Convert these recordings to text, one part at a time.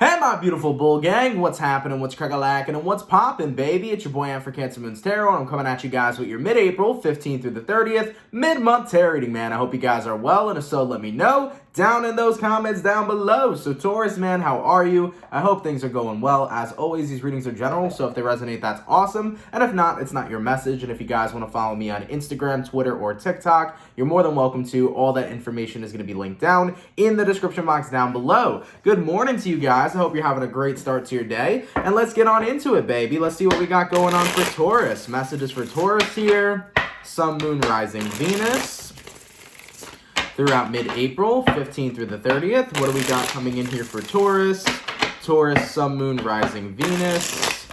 Hey, my beautiful bull gang, what's happening, what's crack-a-lackin', and what's poppin', baby? It's your boy, Am for Cancer Moon's Tarot, and I'm coming at you guys with your mid-April, 15th through the 30th, mid-month tarot reading, man. I hope you guys are well, and if so, let me know down in those comments down below. So, Taurus, man, how are you? I hope things are going well. As always, these readings are general, so if they resonate, that's awesome, and if not, it's not your message, and if you guys want to follow me on Instagram, Twitter, or TikTok, you're more than welcome to. All that information is going to be linked down in the description box down below. Good morning to you guys. I hope you're having a great start to your day. And let's get on into it, baby. Let's see what we got going on for Taurus. Messages for Taurus here. Sun, Moon, Rising, Venus. Throughout mid-April, 15th through the 30th. What do we got coming in here for Taurus? Taurus, Sun, Moon, Rising, Venus.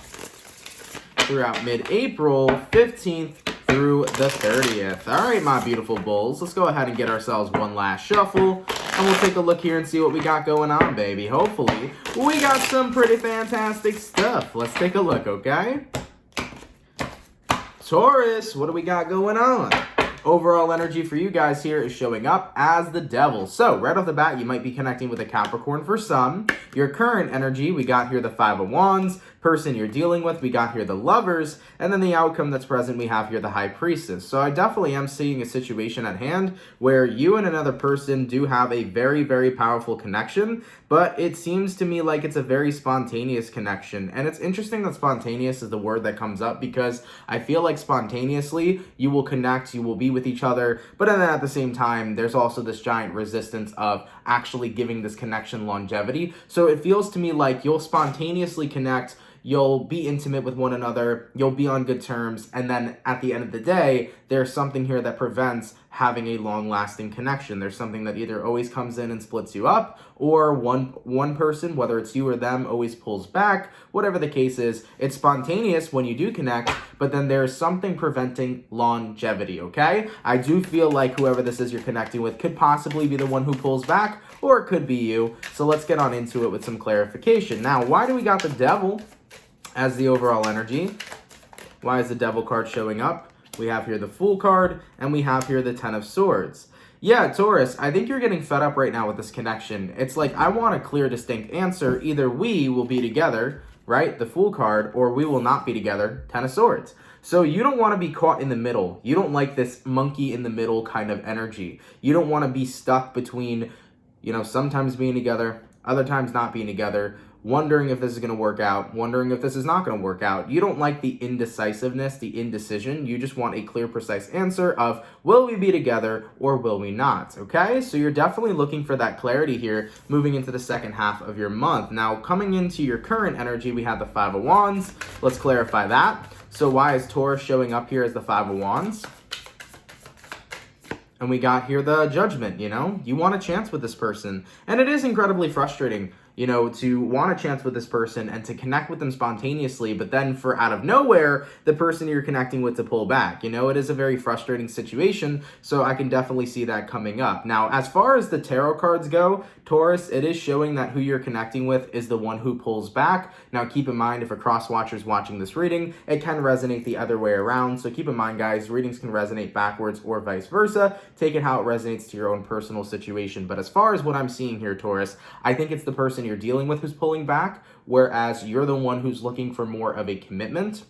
Throughout mid-April, 15th through the 30th. All right, my beautiful bulls. Let's go ahead and get ourselves one last shuffle. And we'll take a look here and see what we got going on, baby. Hopefully, we got some pretty fantastic stuff. Let's take a look, okay? Taurus, what do we got going on? Overall energy for you guys here is showing up as the Devil. So, right off the bat, you might be connecting with a Capricorn for some. Your current energy, we got here the Five of Wands. Person you're dealing with, we got here the Lovers. And then the outcome that's present, we have here the High Priestess. So I definitely am seeing a situation at hand where you and another person do have a very, very powerful connection. But it seems to me like it's a very spontaneous connection. And it's interesting that spontaneous is the word that comes up because I feel like spontaneously you will connect, you will be with each other. But then at the same time, there's also this giant resistance of actually giving this connection longevity. So it feels to me like you'll spontaneously connect, you'll be intimate with one another, you'll be on good terms, and then at the end of the day, there's something here that prevents having a long-lasting connection. There's something that either always comes in and splits you up, or one person, whether it's you or them, always pulls back. Whatever the case is, it's spontaneous when you do connect, but then there's something preventing longevity, okay? I do feel like whoever this is you're connecting with could possibly be the one who pulls back, or it could be you. So let's get on into it with some clarification. Now, why do we got the Devil as the overall energy? Why is the Devil card showing up? We have here the Fool card, and we have here the Ten of Swords. Yeah, Taurus, I think you're getting fed up right now with this connection. It's like, I want a clear, distinct answer. Either we will be together, right, the Fool card, or we will not be together, Ten of Swords. So you don't want to be caught in the middle. You don't like this monkey in the middle kind of energy. You don't want to be stuck between, sometimes being together, other times not being together, wondering if this is going to work out, wondering if this is not going to work out. You don't like the indecisiveness, the indecision. You just want a clear, precise answer of, will we be together or will we not? Okay, so you're definitely looking for that clarity here moving into the second half of your month. Now, coming into your current energy, we have the Five of Wands. Let's clarify that. So why is Taurus showing up here as the Five of Wands? And we got here the Judgment, You want a chance with this person. And it is incredibly frustrating, to want a chance with this person and to connect with them spontaneously, but then for out of nowhere, the person you're connecting with to pull back. It is a very frustrating situation, so I can definitely see that coming up. Now, as far as the tarot cards go, Taurus, it is showing that who you're connecting with is the one who pulls back. Now, keep in mind, if a cross-watcher is watching this reading, it can resonate the other way around, so keep in mind, guys, readings can resonate backwards or vice versa. Take it how it resonates to your own personal situation. But as far as what I'm seeing here, Taurus, I think it's the person you're dealing with who's pulling back, whereas you're the one who's looking for more of a commitment.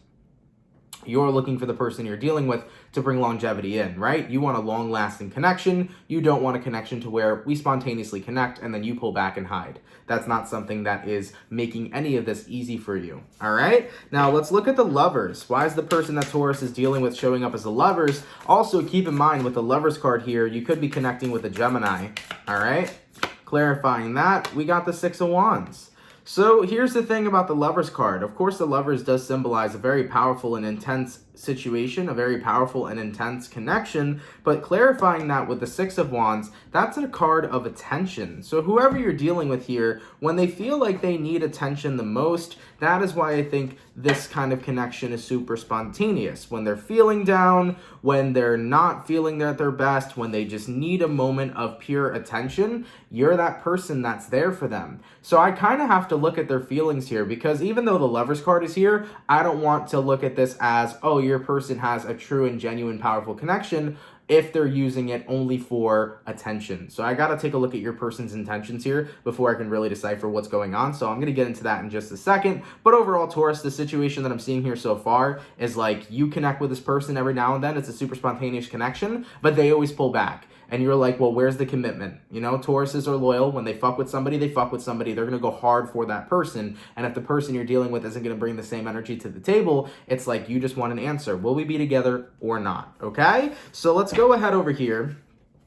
You're looking for the person you're dealing with to bring longevity in, right? You want a long-lasting connection. You don't want a connection to where we spontaneously connect and then you pull back and hide. That's not something that is making any of this easy for you, all right? Now, let's look at the Lovers. Why is the person that Taurus is dealing with showing up as the Lovers? Also, keep in mind with the Lovers card here, you could be connecting with a Gemini, all right? Clarifying that, we got the Six of Wands. So here's the thing about the Lovers card. Of course, the Lovers does symbolize a very powerful and intense situation, a very powerful and intense connection, but clarifying that with the Six of Wands, that's a card of attention. So whoever you're dealing with here, when they feel like they need attention the most, that is why I think this kind of connection is super spontaneous. When they're feeling down, when they're not feeling at their best, when they just need a moment of pure attention, you're that person that's there for them. So I kind of have to look at their feelings here, because even though the Lovers card is here, I don't want to look at this as, oh, your person has a true and genuine powerful connection. if they're using it only for attention. So I got to take a look at your person's intentions here before I can really decipher what's going on. So I'm going to get into that in just a second. But overall, Taurus, the situation that I'm seeing here so far is like you connect with this person every now and then. It's a super spontaneous connection, but they always pull back. And you're like, well, where's the commitment? You know, Tauruses are loyal. When they fuck with somebody, they fuck with somebody. They're going to go hard for that person. And if the person you're dealing with isn't going to bring the same energy to the table, it's like you just want an answer. Will we be together or not? Okay? So let's go ahead over here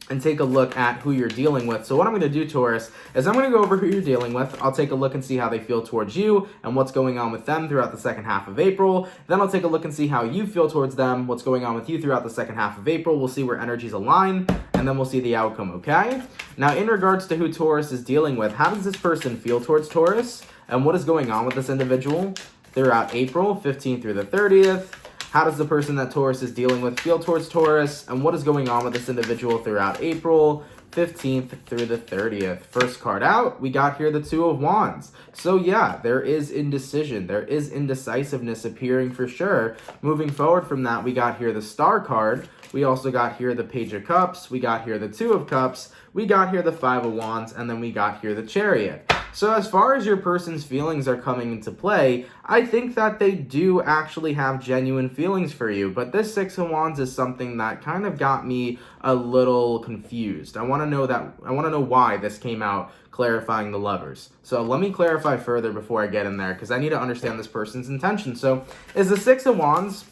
and take a look at who you're dealing with. So what I'm going to do, Taurus, is I'm going to go over who you're dealing with. I'll take a look and see how they feel towards you and what's going on with them throughout the second half of April. Then I'll take a look and see how you feel towards them, what's going on with you throughout the second half of April. We'll see where energies align, and then we'll see the outcome, okay? Now, in regards to who Taurus is dealing with, how does this person feel towards Taurus? And what is going on with this individual throughout April 15th through the 30th? How does the person that Taurus is dealing with feel towards Taurus? And what is going on with this individual throughout April 15th through the 30th? First card out, we got here the Two of Wands. So yeah, there is indecision. There is indecisiveness appearing for sure. Moving forward from that, we got here the Star card. We also got here the Page of Cups. We got here the Two of Cups. We got here the Five of Wands. And then we got here the Chariot. So as far as your person's feelings are coming into play, I think that they do actually have genuine feelings for you. But this Six of Wands is something that kind of got me a little confused. I want to know why this came out clarifying the Lovers. So let me clarify further before I get in there, because I need to understand this person's intention. So is the Six of Wands,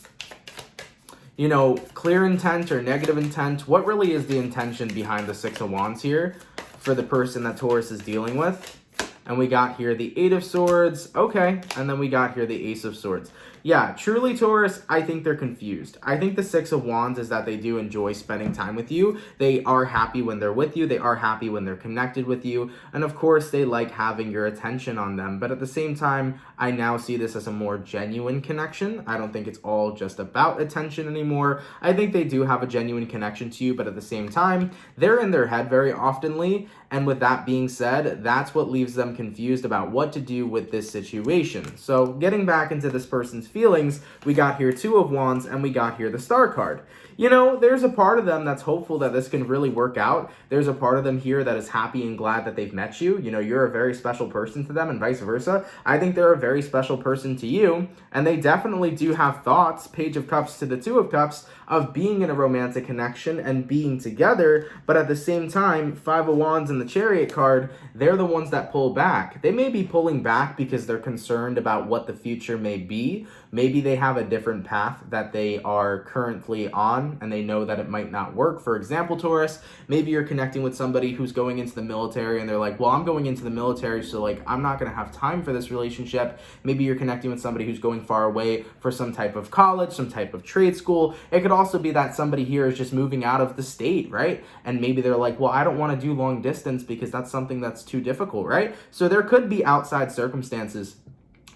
you know, clear intent or negative intent? What really is the intention behind the Six of Wands here for the person that Taurus is dealing with? And we got here the Eight of Swords. Okay. And then we got here the Ace of Swords. Yeah, truly, Taurus, I think they're confused. I think the Six of Wands is that they do enjoy spending time with you. They are happy when they're with you. They are happy when they're connected with you. And of course, they like having your attention on them. But at the same time, I now see this as a more genuine connection. I don't think it's all just about attention anymore. I think they do have a genuine connection to you, but at the same time, they're in their head very oftenly. And with that being said, that's what leaves them confused about what to do with this situation. So getting back into this person's feelings, we got here Two of Wands and we got here the Star card. You know, there's a part of them that's hopeful that this can really work out. There's a part of them here that is happy and glad that they've met you. You know, you're a very special person to them and vice versa. I think they're a very special person to you, and they definitely do have thoughts, Page of Cups to the Two of Cups, of being in a romantic connection and being together. But at the same time, Five of Wands and the Chariot card, they're the ones that pull back. They may be pulling back because they're concerned about what the future may be. Maybe they have a different path that they are currently on and they know that it might not work. For example, Taurus, maybe you're connecting with somebody who's going into the military and they're like, well, I'm going into the military, so like I'm not going to have time for this relationship. Maybe you're connecting with somebody who's going far away for some type of college, some type of trade school. It could also be that somebody here is just moving out of the state, right? And maybe they're like, well, I don't want to do long distance because that's something that's too difficult, right? So there could be outside circumstances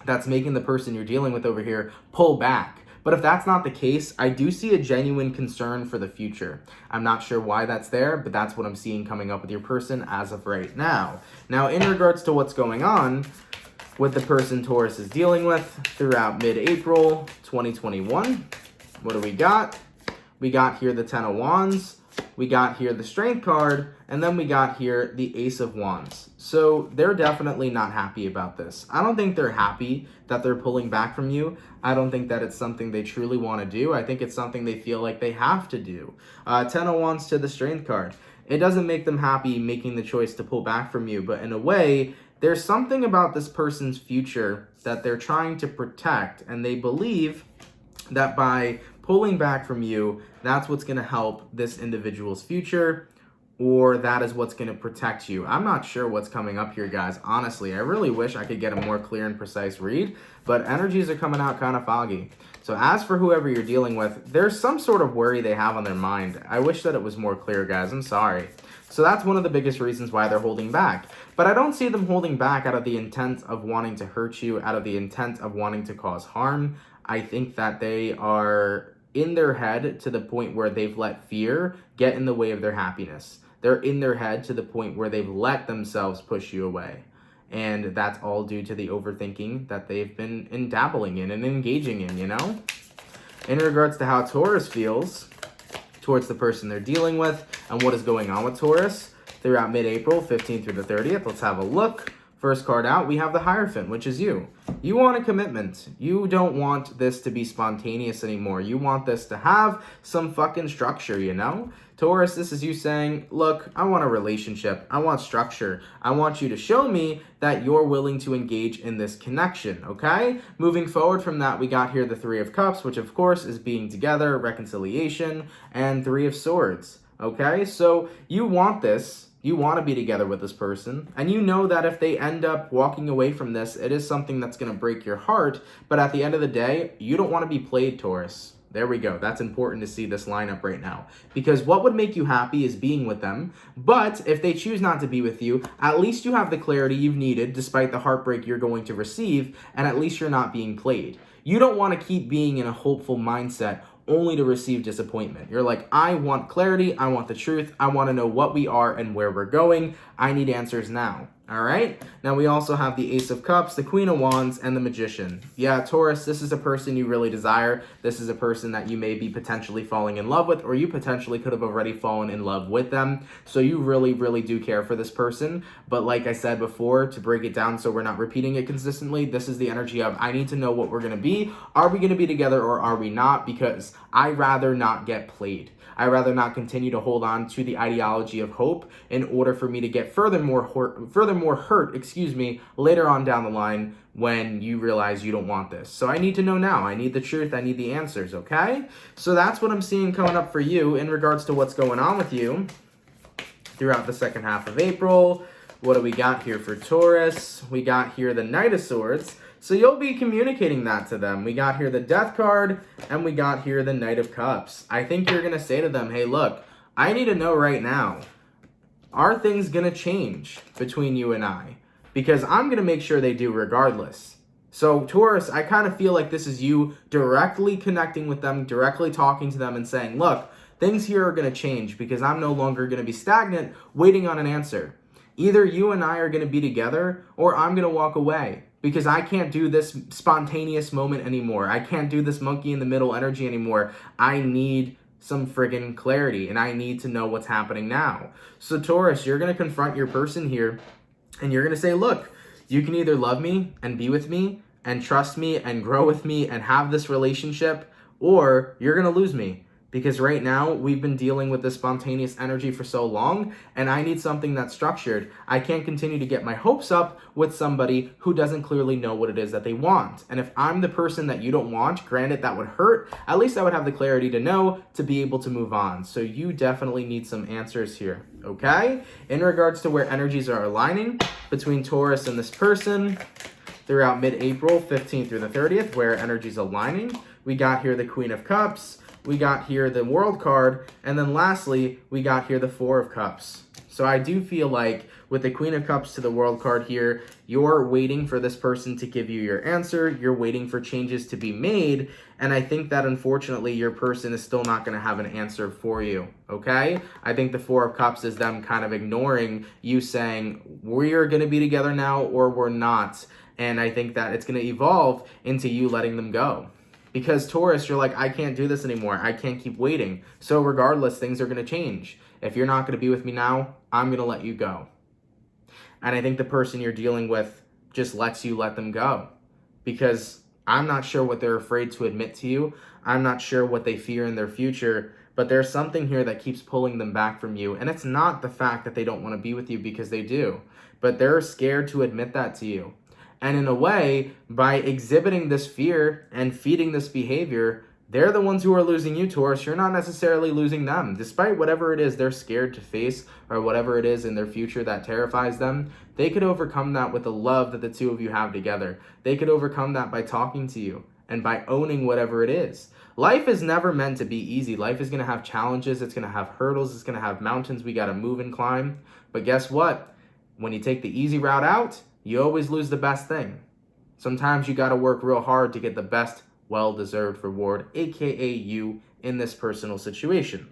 that's making the person you're dealing with over here pull back. But if that's not the case, I do see a genuine concern for the future. I'm not sure why that's there, but that's what I'm seeing coming up with your person as of right now. Now, in regards to what's going on with the person Taurus is dealing with throughout mid-April 2021, what do we got? We got here the Ten of Wands, we got here the Strength card, and then we got here the Ace of Wands. So they're definitely not happy about this. I don't think they're happy that they're pulling back from you. I don't think that it's something they truly want to do. I think it's something they feel like they have to do. Ten of Wands to the Strength card. It doesn't make them happy making the choice to pull back from you, but in a way, there's something about this person's future that they're trying to protect, and they believe that by pulling back from you, that's what's going to help this individual's future, or that is what's going to protect you. I'm not sure what's coming up here, guys. Honestly, I really wish I could get a more clear and precise read, but energies are coming out kind of foggy. So as for whoever you're dealing with, there's some sort of worry they have on their mind. I wish that it was more clear, guys. I'm sorry. So that's one of the biggest reasons why they're holding back. But I don't see them holding back out of the intent of wanting to hurt you, out of the intent of wanting to cause harm. I think that they are in their head to the point where they've let fear get in the way of their happiness. They're in their head to the point where they've let themselves push you away. And that's all due to the overthinking that they've been dabbling in and engaging in, you know? In regards to how Taurus feels, towards the person they're dealing with and what is going on with Taurus throughout mid-April, 15th through the 30th. Let's have a look. First card out, we have the Hierophant, which is you. You want a commitment. You don't want this to be spontaneous anymore. You want this to have some fucking structure, you know? Taurus, this is you saying, look, I want a relationship. I want structure. I want you to show me that you're willing to engage in this connection, okay? Moving forward from that, we got here the Three of Cups, which of course is being together, reconciliation, and Three of Swords, okay? So you want this. You want to be together with this person, and you know that if they end up walking away from this, it is something that's going to break your heart, but at the end of the day, you don't want to be played, Taurus. There we go. That's important to see this lineup right now, because what would make you happy is being with them, but if they choose not to be with you, at least you have the clarity you've needed despite the heartbreak you're going to receive, and at least you're not being played. You don't want to keep being in a hopeful mindset only to receive disappointment. You're like, I want clarity, I want the truth, I want to know what we are and where we're going. I need answers now. All right? Now we also have the Ace of Cups, the Queen of Wands, and the Magician. Yeah, Taurus, this is a person you really desire. This is a person that you may be potentially falling in love with, or you potentially could have already fallen in love with them. So you really, really do care for this person. But like I said before, to break it down so we're not repeating it consistently, this is the energy of, I need to know what we're going to be. Are we going to be together or are we not? Because I'd rather not get played. I'd rather not continue to hold on to the ideology of hope in order for me to get furthermore hurt, later on down the line when you realize you don't want this. So I need to know now. I need the truth. I need the answers, okay? So that's what I'm seeing coming up for you in regards to what's going on with you throughout the second half of April. What do we got here for Taurus? We got here the Knight of Swords. So you'll be communicating that to them. We got here the Death card, and we got here the Knight of Cups. I think you're going to say to them, hey, look, I need to know right now, are things going to change between you and I? Because I'm going to make sure they do regardless. So Taurus, I kind of feel like this is you directly connecting with them, directly talking to them and saying, look, things here are going to change because I'm no longer going to be stagnant waiting on an answer. Either you and I are going to be together or I'm going to walk away. Because I can't do this spontaneous moment anymore. I can't do this monkey in the middle energy anymore. I need some friggin' clarity, and I need to know what's happening now. So Taurus, you're going to confront your person here, and you're going to say, look, you can either love me and be with me and trust me and grow with me and have this relationship, or you're going to lose me. Because right now, we've been dealing with this spontaneous energy for so long, and I need something that's structured. I can't continue to get my hopes up with somebody who doesn't clearly know what it is that they want. And if I'm the person that you don't want, granted that would hurt, at least I would have the clarity to know to be able to move on. So you definitely need some answers here, okay? In regards to where energies are aligning between Taurus and this person throughout mid-April, 15th through the 30th, where energies aligning, we got here the Queen of Cups, we got here the World card, and then lastly, we got here the Four of Cups. So I do feel like with the Queen of Cups to the World card here, you're waiting for this person to give you your answer, you're waiting for changes to be made, and I think that unfortunately your person is still not going to have an answer for you, okay? I think the Four of Cups is them kind of ignoring you saying, we are going to be together now or we're not, and I think that it's going to evolve into you letting them go. Because Taurus, you're like, I can't do this anymore. I can't keep waiting. So regardless, things are going to change. If you're not going to be with me now, I'm going to let you go. And I think the person you're dealing with just lets you let them go. Because I'm not sure what they're afraid to admit to you. I'm not sure what they fear in their future. But there's something here that keeps pulling them back from you. And it's not the fact that they don't want to be with you, because they do. But they're scared to admit that to you. And in a way, by exhibiting this fear and feeding this behavior, they're the ones who are losing you, Taurus. You're not necessarily losing them. Despite whatever it is they're scared to face or whatever it is in their future that terrifies them, they could overcome that with the love that the two of you have together. They could overcome that by talking to you and by owning whatever it is. Life is never meant to be easy. Life is going to have challenges. It's going to have hurdles. It's going to have mountains we got to move and climb. But guess what? When you take the easy route out, you always lose the best thing. Sometimes you got to work real hard to get the best well-deserved reward, aka you, in this personal situation.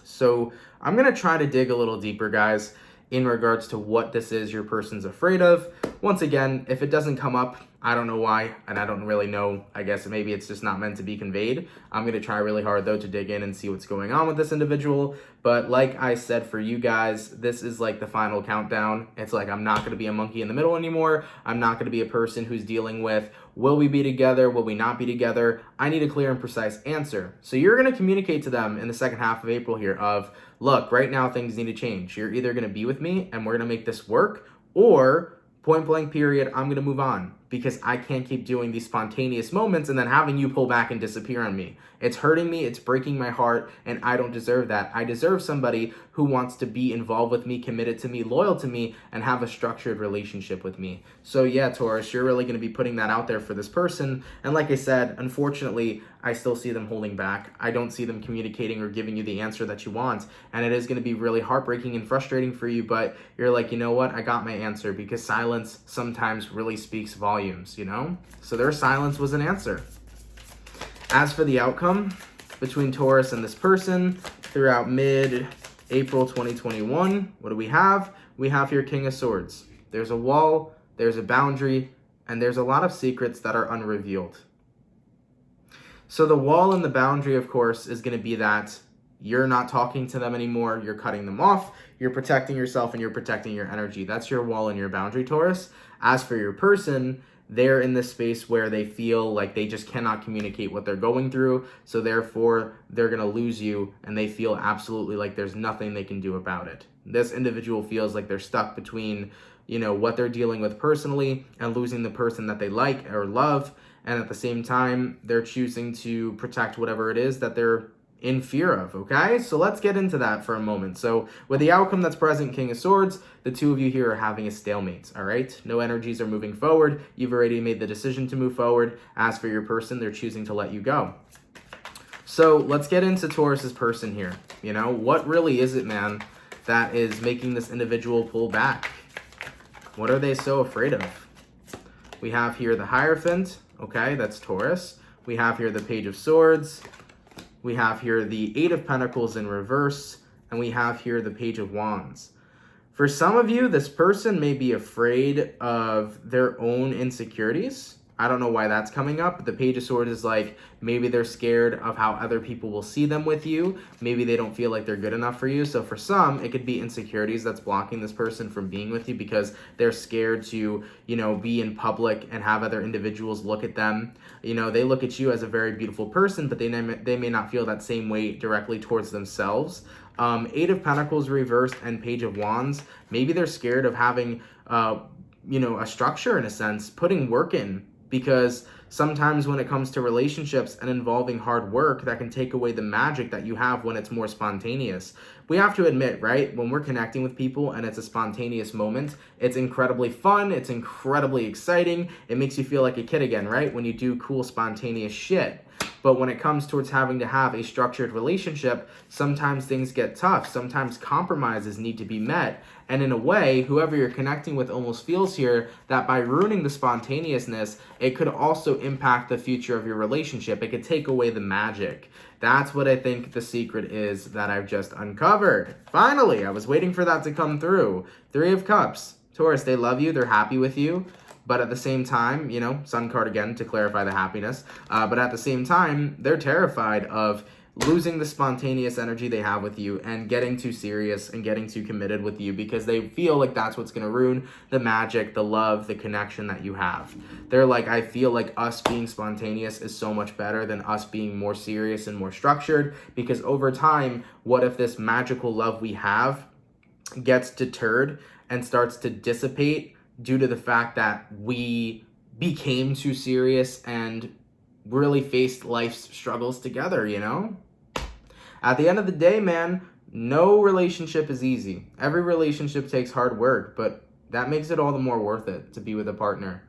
So I'm going to try to dig a little deeper, guys, in regards to what this is your person's afraid of, once again, if it doesn't come up, I don't know why, and I don't really know. I guess maybe it's just not meant to be conveyed. I'm going to try really hard, though, to dig in and see what's going on with this individual. But like I said, for you guys, this is like the final countdown. It's like I'm not going to be a monkey in the middle anymore. I'm not going to be a person who's dealing with, will we be together? Will we not be together? I need a clear and precise answer. So you're going to communicate to them in the second half of April here of, look, right now things need to change. You're either going to be with me and we're going to make this work, or point blank period, I'm going to move on because I can't keep doing these spontaneous moments and then having you pull back and disappear on me. It's hurting me, it's breaking my heart, and I don't deserve that. I deserve somebody who wants to be involved with me, committed to me, loyal to me, and have a structured relationship with me. So yeah, Taurus, you're really going to be putting that out there for this person. And like I said, unfortunately, I still see them holding back. I don't see them communicating or giving you the answer that you want. And it is going to be really heartbreaking and frustrating for you, but you're like, you know what? I got my answer, because silence sometimes really speaks volumes, you know? So their silence was an answer. As for the outcome between Taurus and this person throughout mid-April 2021, what do we have? We have here King of Swords. There's a wall, there's a boundary, and there's a lot of secrets that are unrevealed. So the wall and the boundary, of course, is going to be that you're not talking to them anymore, you're cutting them off, you're protecting yourself, and you're protecting your energy. That's your wall and your boundary, Taurus. As for your person, they're in this space where they feel like they just cannot communicate what they're going through, so therefore they're going to lose you, and they feel absolutely like there's nothing they can do about it. This individual feels like they're stuck between, you know, what they're dealing with personally and losing the person that they like or love, and at the same time, they're choosing to protect whatever it is that they're in fear of, okay? So let's get into that for a moment. So with the outcome that's present, King of Swords, the two of you here are having a stalemate, all right? No energies are moving forward. You've already made the decision to move forward. As for your person, they're choosing to let you go. So let's get into Taurus's person here. You know, what really is it, man, that is making this individual pull back? What are they so afraid of? We have here the Hierophant, okay? That's Taurus. We have here the Page of Swords. We have here the Eight of Pentacles in reverse, and we have here the Page of Wands. For some of you, this person may be afraid of their own insecurities. I don't know why that's coming up. The Page of Swords is like, maybe they're scared of how other people will see them with you. Maybe they don't feel like they're good enough for you. So for some, it could be insecurities that's blocking this person from being with you because they're scared to, you know, be in public and have other individuals look at them. You know, they look at you as a very beautiful person, but they may not feel that same way directly towards themselves. Eight of Pentacles reversed and Page of Wands. Maybe they're scared of having, you know, a structure in a sense, putting work in. Because sometimes when it comes to relationships and involving hard work, that can take away the magic that you have when it's more spontaneous. We have to admit, right, when we're connecting with people and it's a spontaneous moment, it's incredibly fun, it's incredibly exciting, it makes you feel like a kid again, right, when you do cool spontaneous shit. But when it comes towards having to have a structured relationship, sometimes things get tough. Sometimes compromises need to be met. And in a way, whoever you're connecting with almost feels here that by ruining the spontaneousness, it could also impact the future of your relationship. It could take away the magic. That's what I think the secret is that I've just uncovered. Finally, I was waiting for that to come through. Three of Cups. Taurus, they love you. They're happy with you. But at the same time, you know, Sun card again to clarify the happiness. But at the same time, they're terrified of losing the spontaneous energy they have with you and getting too serious and getting too committed with you because they feel like that's what's going to ruin the magic, the love, the connection that you have. They're like, I feel like us being spontaneous is so much better than us being more serious and more structured, because over time, what if this magical love we have gets deterred and starts to dissipate due to the fact that we became too serious and really faced life's struggles together, you know? At the end of the day, man, no relationship is easy. Every relationship takes hard work, but that makes it all the more worth it to be with a partner.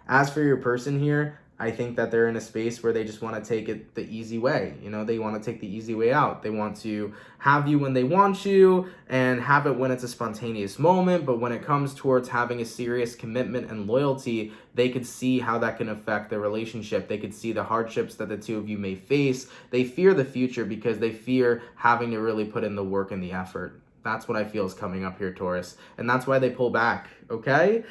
As for your person here, I think that they're in a space where they just want to take it the easy way. You know, they want to take the easy way out. They want to have you when they want you and have it when it's a spontaneous moment. But when it comes towards having a serious commitment and loyalty, they could see how that can affect their relationship. They could see the hardships that the two of you may face. They fear the future because they fear having to really put in the work and the effort. That's what I feel is coming up here, Taurus. And that's why they pull back, okay?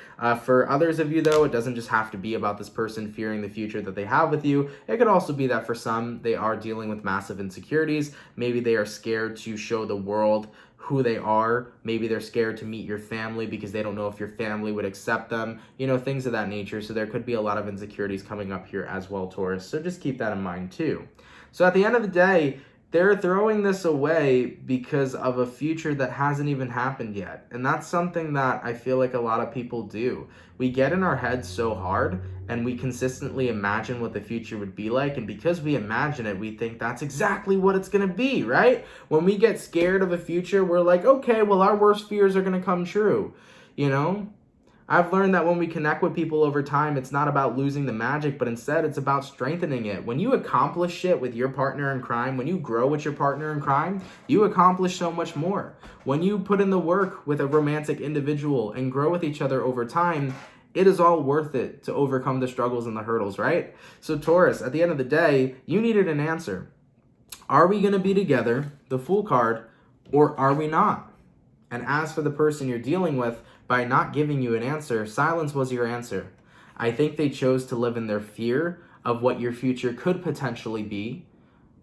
For others of you, though, it doesn't just have to be about this person fearing the future that they have with you. It could also be that for some, they are dealing with massive insecurities. Maybe they are scared to show the world who they are. Maybe they're scared to meet your family because they don't know if your family would accept them, you know, things of that nature. So there could be a lot of insecurities coming up here as well, Taurus. So just keep that in mind too. So at the end of the day, they're throwing this away because of a future that hasn't even happened yet. And that's something that I feel like a lot of people do. We get in our heads so hard and we consistently imagine what the future would be like. And because we imagine it, we think that's exactly what it's going to be, right? When we get scared of a future, we're like, okay, well, our worst fears are going to come true, you know? I've learned that when we connect with people over time, it's not about losing the magic, but instead it's about strengthening it. When you accomplish shit with your partner in crime, when you grow with your partner in crime, you accomplish so much more. When you put in the work with a romantic individual and grow with each other over time, it is all worth it to overcome the struggles and the hurdles, right? So Taurus, at the end of the day, you needed an answer. Are we going to be together, the Fool card, or are we not? And as for the person you're dealing with, by not giving you an answer, silence was your answer. I think they chose to live in their fear of what your future could potentially be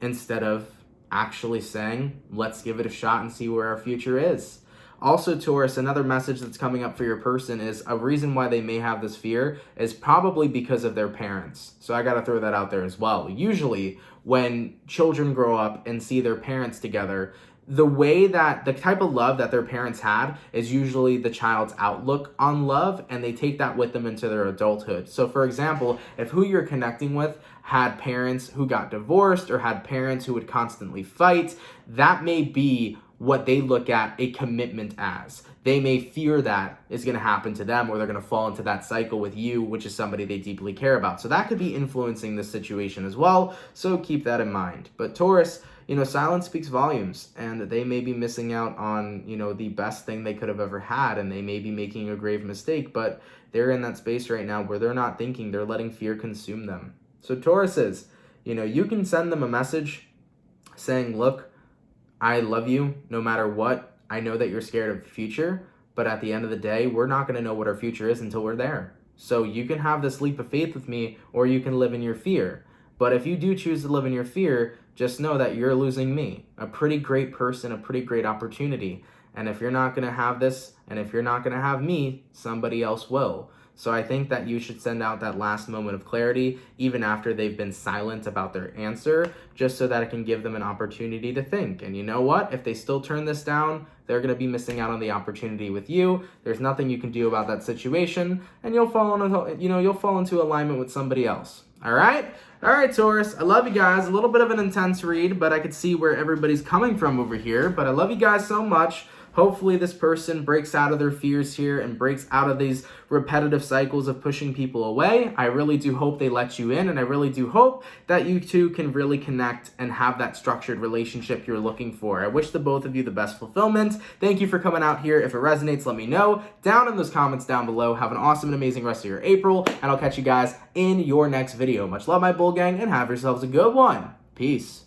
instead of actually saying, let's give it a shot and see where our future is. Also, Taurus, another message that's coming up for your person is a reason why they may have this fear is probably because of their parents. So I got to throw that out there as well. Usually, when children grow up and see their parents together, the way that the type of love that their parents had is usually the child's outlook on love, and they take that with them into their adulthood. So for example, if who you're connecting with had parents who got divorced or had parents who would constantly fight, that may be what they look at a commitment as. They may fear that is going to happen to them, or they're going to fall into that cycle with you, which is somebody they deeply care about. So that could be influencing this situation as well. So keep that in mind. But Taurus, you know, silence speaks volumes, and they may be missing out on, you know, the best thing they could have ever had, and they may be making a grave mistake, but they're in that space right now where they're not thinking, they're letting fear consume them. So Tauruses, you know, you can send them a message saying, look, I love you no matter what. I know that you're scared of the future, but at the end of the day, we're not going to know what our future is until we're there. So you can have this leap of faith with me, or you can live in your fear. But if you do choose to live in your fear, just know that you're losing me, a pretty great person, a pretty great opportunity. And if you're not going to have this, and if you're not going to have me, somebody else will. So I think that you should send out that last moment of clarity, even after they've been silent about their answer, just so that it can give them an opportunity to think. And you know what? If they still turn this down, they're going to be missing out on the opportunity with you. There's nothing you can do about that situation, and you'll fall into alignment with somebody else. All right, Taurus, I love you guys. A little bit of an intense read, but I could see where everybody's coming from over here. But I love you guys so much. Hopefully this person breaks out of their fears here and breaks out of these repetitive cycles of pushing people away. I really do hope they let you in, and I really do hope that you two can really connect and have that structured relationship you're looking for. I wish the both of you the best fulfillment. Thank you for coming out here. If it resonates, let me know down in those comments down below. Have an awesome and amazing rest of your April, and I'll catch you guys in your next video. Much love, my bull gang, and have yourselves a good one. Peace.